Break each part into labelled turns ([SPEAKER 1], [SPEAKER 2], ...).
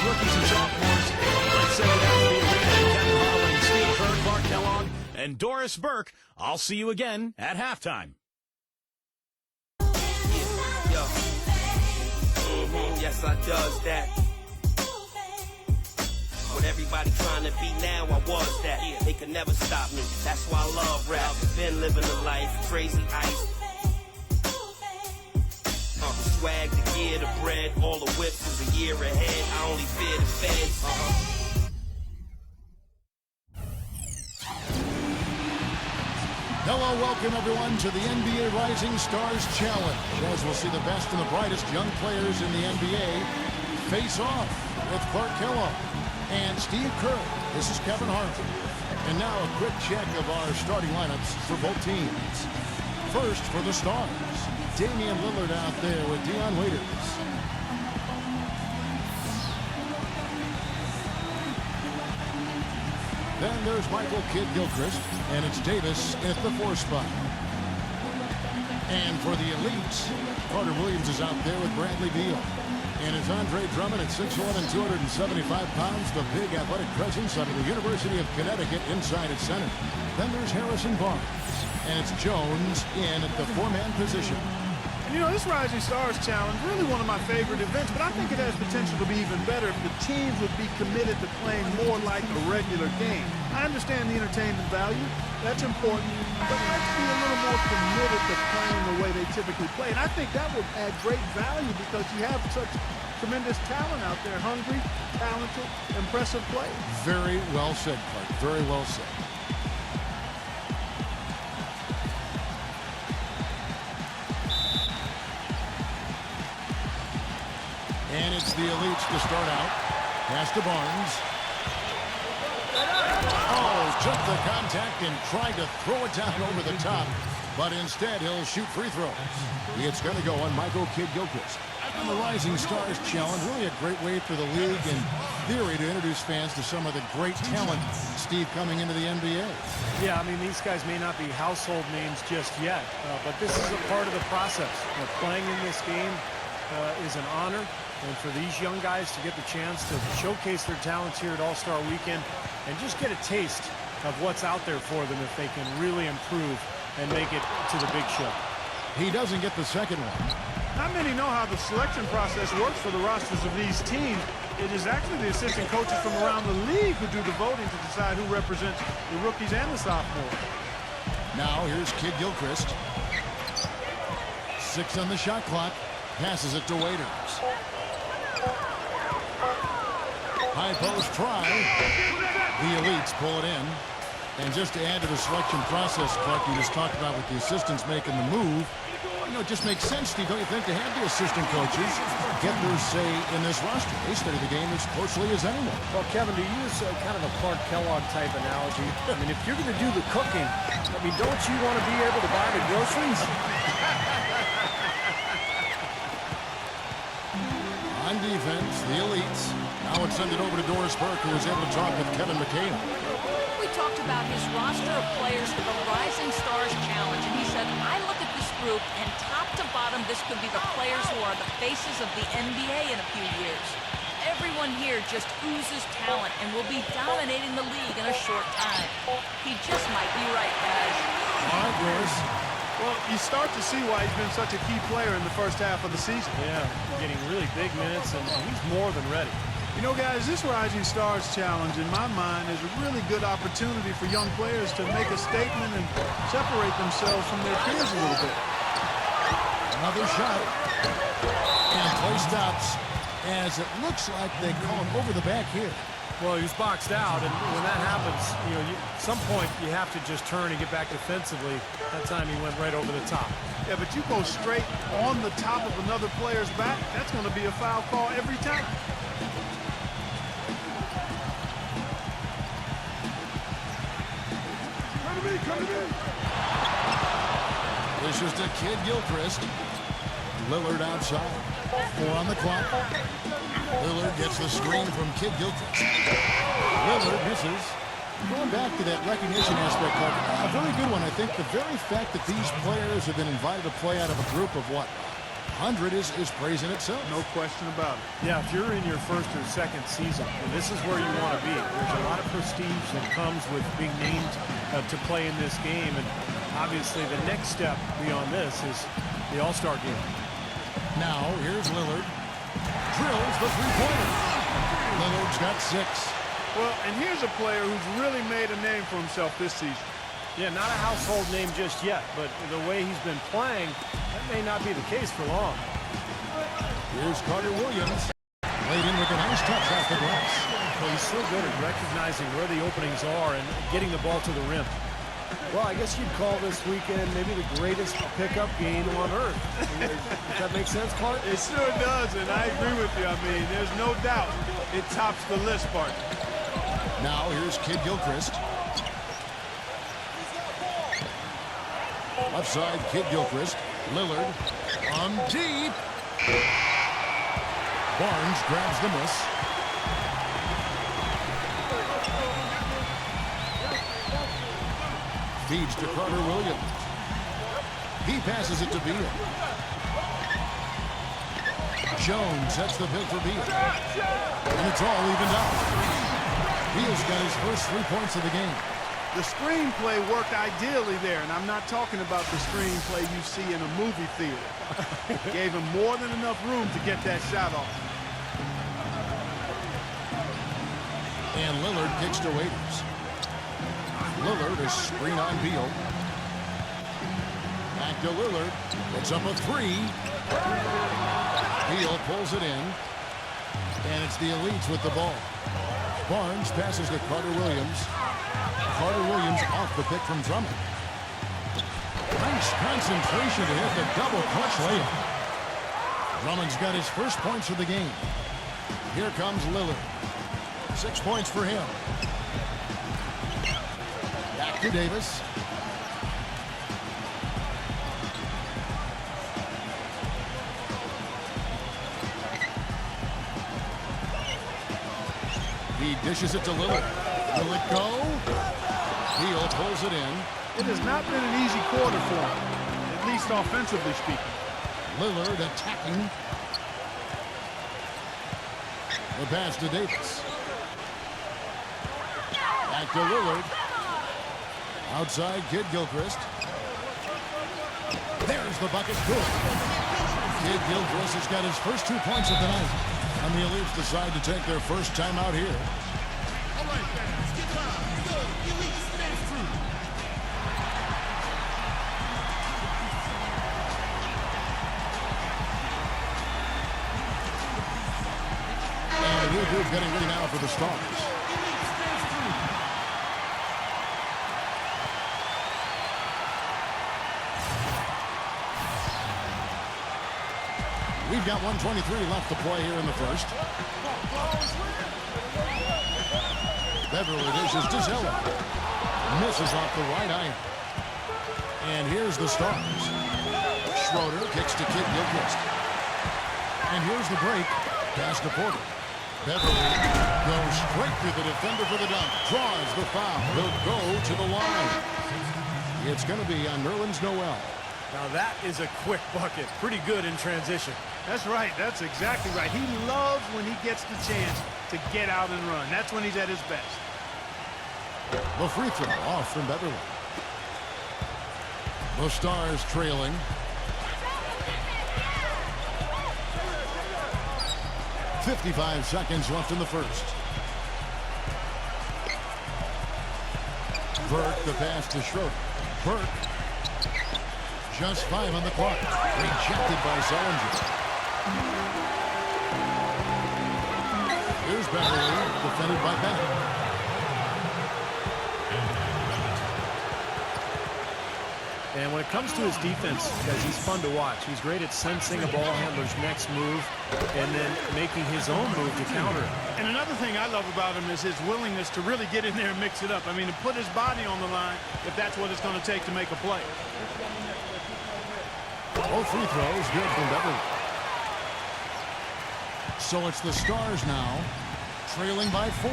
[SPEAKER 1] rookies and sophomores. Let's send it out to the arena. Kevin Harlan, Steve Kerr, Clark Kellogg, and Doris Burke. I'll see you again at halftime.
[SPEAKER 2] Yes, I does that. What everybody trying to be now, I was that. They could never stop me. That's why I love rap. Been living a life, crazy ice. Swag, the gear, the bread, all the whips is a year ahead. I only fear the feds.
[SPEAKER 3] Hello, welcome everyone to the NBA Rising Stars Challenge, as we'll see the best and the brightest young players in the NBA face off with Clark Kellogg and Steve Kerr. This is Kevin Harlan. And now a quick check of our starting lineups for both teams. First for the Stars, Damian Lillard out there with Dion Waiters. Then there's Michael Kidd-Gilchrist, and it's Davis at the 4 spot. And for the elites, Carter Williams is out there with Bradley Beal. And it's Andre Drummond at 6'11", 275 pounds, the big athletic presence out of the University of Connecticut inside at center. Then there's Harrison Barnes, and it's Jones in at the 4-man position.
[SPEAKER 4] You know, this Rising Stars Challenge, really one of my favorite events, but I think it has potential to be even better if the teams would be committed to playing more like a regular game. I understand the entertainment value. That's important. But let's be a little more committed to playing the way they typically play. And I think that would add great value because you have such tremendous talent out there. Hungry, talented, impressive players.
[SPEAKER 3] Very well said, Clark. Very well said. And it's the elites to start out. Pass to Barnes. Oh, took the contact and tried to throw it down over the top. But instead, he'll shoot free throws. It's going to go on Michael Kidd-Gilchrist. And the Rising Stars Challenge, really a great way for the league in theory to introduce fans to some of the great talent, Steve, coming into the NBA.
[SPEAKER 5] Yeah, I mean, these guys may not be household names just yet, but this is a part of the process. Playing in this game is an honor. And for these young guys to get the chance to showcase their talents here at All-Star Weekend and just get a taste of what's out there for them if they can really improve and make it to the big show.
[SPEAKER 3] He doesn't get the second one.
[SPEAKER 4] Not many know how the selection process works for the rosters of these teams. It is actually the assistant coaches from around the league who do the voting to decide who represents the rookies and the sophomores.
[SPEAKER 3] Now here's Kidd-Gilchrist. 6 on the shot clock. Passes it to Waiters. High post try. The elites pull it in. And just to add to the selection process, Clark, you just talked about with the assistants making the move, you know, it just makes sense, Steve, don't you think, to have the assistant coaches get their say in this roster. They study the game as closely as anyone.
[SPEAKER 5] Well, Kevin, to use kind of a Clark Kellogg type analogy, I mean, if you're going to do the cooking, I mean, don't you want to be able to buy the groceries?
[SPEAKER 3] On defense, the elites. Now it's send it over to Doris Burke, who was able to talk with Kevin McHale.
[SPEAKER 6] We talked about his roster of players for the Rising Stars Challenge, and he said, I look at this group, and top to bottom, this could be the players who are the faces of the NBA in a few years. Everyone here just oozes talent and will be dominating the league in a short time. He just might be right, guys.
[SPEAKER 3] All right, Doris.
[SPEAKER 4] Well, you start to see why he's been such a key player in the first half of the season.
[SPEAKER 5] Yeah, getting really big minutes, and he's more than ready.
[SPEAKER 4] You know, guys, this Rising Stars Challenge, in my mind, is a really good opportunity for young players to make a statement and separate themselves from their peers a little bit.
[SPEAKER 3] Another shot. And play stops as it looks like they call him over the back here.
[SPEAKER 5] Well, he was boxed out, and when that happens, you know, at some point you have to just turn and get back defensively. That time he went right over the top.
[SPEAKER 4] Yeah, but you go straight on the top of another player's back, that's going to be a foul call every time. Come to me.
[SPEAKER 3] This is to Kidd-Gilchrist. Lillard outside. 4 on the clock. Lillard gets the screen from Kidd-Gilchrist. Lillard misses. Going back to that recognition aspect, a very good one. I think the very fact that these players have been invited to play out of a group of what? 100 is praise in itself.
[SPEAKER 4] No question about it.
[SPEAKER 5] Yeah, if you're in your first or second season, and this is where you want to be, there's a lot of prestige that comes with being named to play in this game. And obviously the next step beyond this is the All-Star game.
[SPEAKER 3] Now, here's Lillard. Drills the three-pointer. Lillard's got 6.
[SPEAKER 4] Well, and here's a player who's really made a name for himself this season.
[SPEAKER 5] Yeah, not a household name just yet, but the way he's been playing, that may not be the case for long.
[SPEAKER 3] Here's Carter Williams. Laid in with a nice touch off the glass.
[SPEAKER 5] Well, he's so good at recognizing where the openings are and getting the ball to the rim. Well, I guess you'd call this weekend maybe the greatest pickup game on earth. Does that make sense, Clark?
[SPEAKER 4] It sure does, and I agree with you. I mean, there's no doubt it tops the list, partner.
[SPEAKER 3] Now here's Kid Gilchrist. Left side, Kid Gilchrist. Lillard on deep. Barnes grabs the miss. Feeds to Carter Williams. He passes it to Beal. Jones sets the pick for Beal. And it's all evened out. Beal's got his first 3 points of the game.
[SPEAKER 4] The screenplay worked ideally there, and I'm not talking about the screenplay you see in a movie theater. Gave him more than enough room to get that shot off.
[SPEAKER 3] And Lillard kicks to Waiters. Lillard is screen on Beal. Back to Lillard. It's up a 3. Beal pulls it in. And it's the elites with the ball. Barnes passes to Carter Williams. Carter Williams off the pick from Drummond. Nice concentration to hit the double clutch layup. Drummond's got his first points of the game. Here comes Lillard. 6 points for him. Back to Davis. He dishes it to Lillard. Will it go? Beal pulls it in.
[SPEAKER 4] It has not been an easy quarter for him, at least offensively speaking.
[SPEAKER 3] Lillard attacking. The pass to Davis. Back to Lillard. Outside, Kid Gilchrist. There's the bucket. Good. Kid Gilchrist has got his first 2 points of the night. And the Elites decide to take their first time out here.
[SPEAKER 7] All right, fans, get live. The Elite Dance Crew.
[SPEAKER 3] And the new group getting ready now for the Stars. We've got 1:23 left to play here in the first. Beverly dishes to Zeller. Misses off the right iron. And here's the Stars. Schroeder kicks to Kid Gilchrist. And here's the break. Pass to Porter. Beverly goes straight through the defender for the dunk. Draws the foul. He'll go to the line. It's going to be on Nerlens Noel.
[SPEAKER 5] Now that is a quick bucket. Pretty good in transition.
[SPEAKER 4] That's right. That's exactly right. He loves when he gets the chance to get out and run. That's when he's at his best.
[SPEAKER 3] The free throw off from Beverly. The Stars trailing. .55 seconds left in the first. Burke, the pass to Schroeder. Burke. Just 5 on the clock. Rejected by Sullinger. Here's Beverly, defended by Bennett.
[SPEAKER 5] And when it comes to his defense, guys, he's fun to watch. He's great at sensing a ball handler's next move and then making his own move to counter it.
[SPEAKER 4] And another thing I love about him is his willingness to really get in there and mix it up. I mean, to put his body on the line if that's what it's going to take to make a play.
[SPEAKER 3] Both free throws good from Beverly. So it's the Stars now, trailing by 4.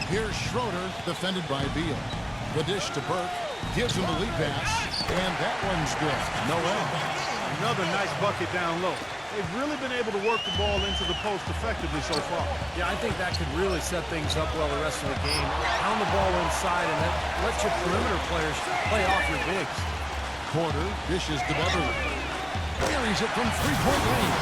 [SPEAKER 3] Here's Schroeder, defended by Beal. The dish to Burke, gives him the lead pass. And that one's good. Noel.
[SPEAKER 4] Another nice bucket down low. They've really been able to work the ball into the post effectively so far.
[SPEAKER 5] Yeah, I think that could really set things up well the rest of the game. Pound the ball inside and then let your perimeter players play off your bigs.
[SPEAKER 3] Porter dishes to Beverly. Carries it from three-point range.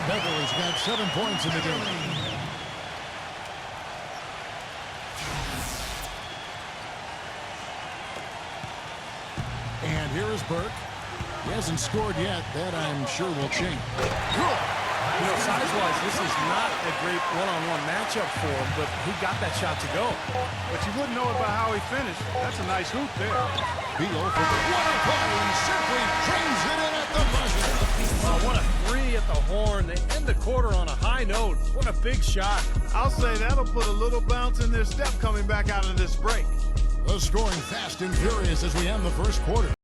[SPEAKER 3] Beverly's got 7 points in the game. And here is Burke. He hasn't scored yet. That, I'm sure, will change. Good.
[SPEAKER 5] You know, size-wise, this is not a great one-on-one matchup for him, but he got that shot to go.
[SPEAKER 4] But you wouldn't know it by how he finished. That's a nice hoop there.
[SPEAKER 3] Beal for the water play and simply trains it in at the buzzer.
[SPEAKER 5] Oh, what a three at the horn. They end the quarter on a high note. What a big shot.
[SPEAKER 4] I'll say that'll put a little bounce in their step coming back out of this break.
[SPEAKER 3] The scoring fast and furious as we end the first quarter.